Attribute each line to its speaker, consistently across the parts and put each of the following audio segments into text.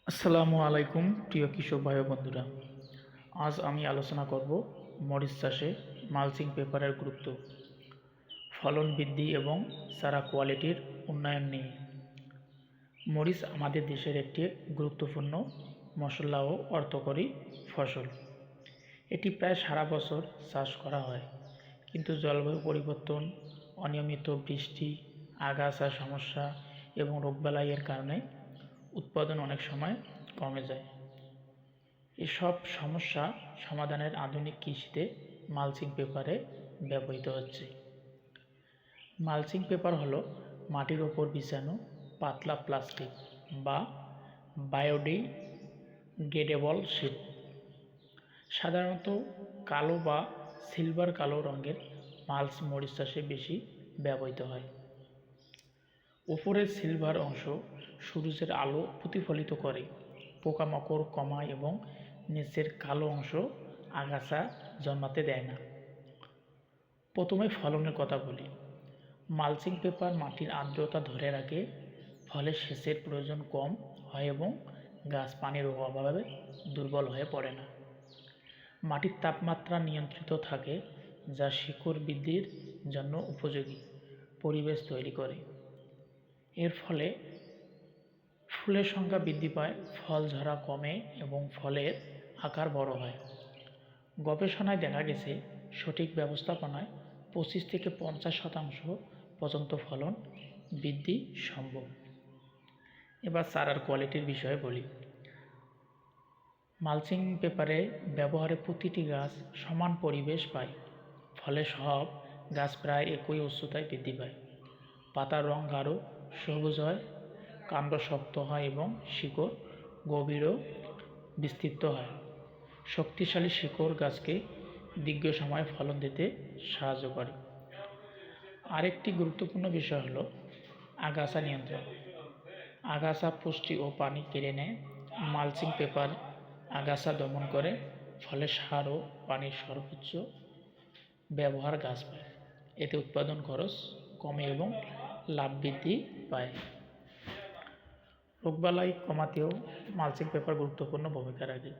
Speaker 1: আসসালামু আলাইকুম প্রিয় কৃষক ভাই ও বন্ধুরা। আজ আমি আলোচনা করব মরিচ চাষে মালচিং পেপারের গুরুত্ব, ফলন বৃদ্ধি এবং চারা কোয়ালিটির উন্নয়ন নিয়ে। মরিচ আমাদের দেশের একটি গুরুত্বপূর্ণ মশলা ও অর্থকরী ফসল। এটি প্রায় সারা বছর চাষ করা হয়, কিন্তু জলবায়ু পরিবর্তন, অনিয়মিত বৃষ্টি, আগাছার সমস্যা এবং রোগবালাইয়ের কারণে উৎপাদন অনেক সময় কমে যায়। এসব সমস্যা সমাধানের আধুনিক কৃষিতে মালচিং পেপারে ব্যবহৃত হচ্ছে। মালচিং পেপার হলো মাটির ওপর বিছানো পাতলা প্লাস্টিক বা বায়োডিগ্রেডেবল শীট। সাধারণত কালো বা সিলভার কালো রঙের মাল্চ মরিচ চাষে বেশি ব্যবহৃত হয়। উপরের সিলভার অংশ সূর্যের আলো প্রতিফলিত করে, পোকামাকড় কমায় এবং নিচের কালো অংশ আগাছা জন্মাতে দেয় না। প্রথমে ফলনের কথা বলি। মালচিং পেপার মাটির আর্দ্রতা ধরে রাখে, ফলে সেচের প্রয়োজন কম হয় এবং গাছ পানির অভাবে দুর্বল হয়ে পড়ে না। মাটির তাপমাত্রা নিয়ন্ত্রিত থাকে, যা শিকড় বৃদ্ধির জন্য উপযোগী পরিবেশ তৈরি করে। এর ফলে ফুলের সংখ্যা বৃদ্ধি পায়, ফল ঝরা কমে এবং ফলের আকার বড় হয়। গবেষণায় দেখা গেছে, সঠিক ব্যবস্থাপনায় 25 থেকে 50% পর্যন্ত ফলন বৃদ্ধি সম্ভব। এবার চারার কোয়ালিটির বিষয়ে বলি। মালচিং পেপারে ব্যবহারে প্রতিটি গাছ সমান পরিবেশ পায়, ফলে সব গাছ প্রায় একই উচ্চতায় বৃদ্ধি পায়। পাতার রং গাঢ় সবুজ হয়, কাণ্ড শক্ত হয় এবং শিকড় গভীর ও বিস্তৃত হয়। শক্তিশালী শিকড় গাছকে দীর্ঘ সময় ফলন দিতে সাহায্য করে। আরেকটি গুরুত্বপূর্ণ বিষয় হলো আগাছা নিয়ন্ত্রণ। আগাছা পুষ্টি ও পানি কেড়ে নেয়। মালচিং পেপার আগাছা দমন করে, ফলে সার ও পানির সর্বোচ্চ ব্যবহার গাছ পায়। এতে উৎপাদন খরচ কমে এবং লাভ বৃদ্ধি পায়। রোগবালাই কমাতেও মালচিং পেপার গুরুত্বপূর্ণ ভূমিকা রাখে।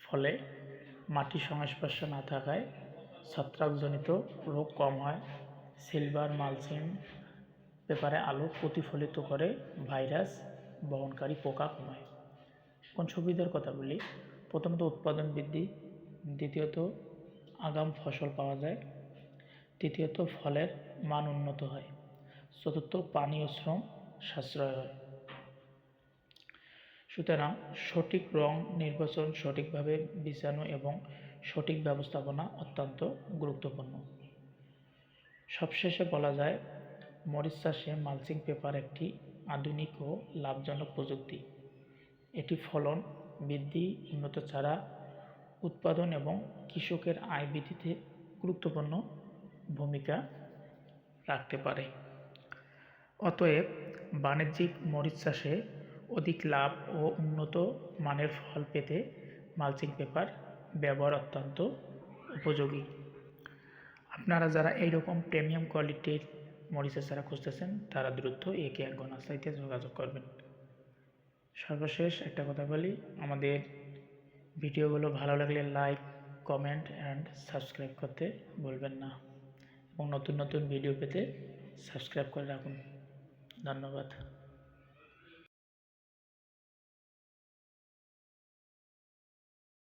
Speaker 1: ফলে মাটির সংস্পর্শে না থাকায় ছত্রাকজনিত রোগ কম হয়। সিলভার মালচিং পেপারে আলো প্রতিফলিত করে, ভাইরাস বহনকারী পোকা কমায়। কোন সুবিধার কথা বলি। প্রথমত উৎপাদন বৃদ্ধি, দ্বিতীয়ত আগাম ফসল পাওয়া যায়, তৃতীয়ত ফলের মান উন্নত হয়, চতুর্থ পানি ও শ্রম সাশ্রয় হয়। সুতরাং সঠিক রং নির্বাচন, সঠিকভাবে বিছানো এবং সঠিক ব্যবস্থাপনা অত্যন্ত গুরুত্বপূর্ণ। সবশেষে বলা যায়, মরিচ চাষে মালচিং পেপার একটি আধুনিক ও লাভজনক প্রযুক্তি। এটি ফলন বৃদ্ধি, উন্নত চারা উৎপাদন এবং কৃষকের আয় বৃদ্ধিতে গুরুত্বপূর্ণ ভূমিকা রাখতে পারে। অতএব বাণিজ্যিক মরিচ চাষে অধিক লাভ ও উন্নত মানের ফল পেতে মালচিং পেপার ব্যবহার অত্যন্ত উপযোগী। আপনারা যারা এইরকম প্রিমিয়াম কোয়ালিটির মরিচের চারা খুঁজতেছেন, তারা দ্রুত একে একগোনা সাইটে যোগাযোগ করবেন। সর্বশেষ একটা কথা বলি, আমাদের ভিডিওগুলো ভালো লাগলে লাইক, কমেন্ট অ্যান্ড সাবস্ক্রাইব করতে ভুলবেন না এবং নতুন নতুন ভিডিও পেতে সাবস্ক্রাইব করে রাখুন। ধন্যবাদ।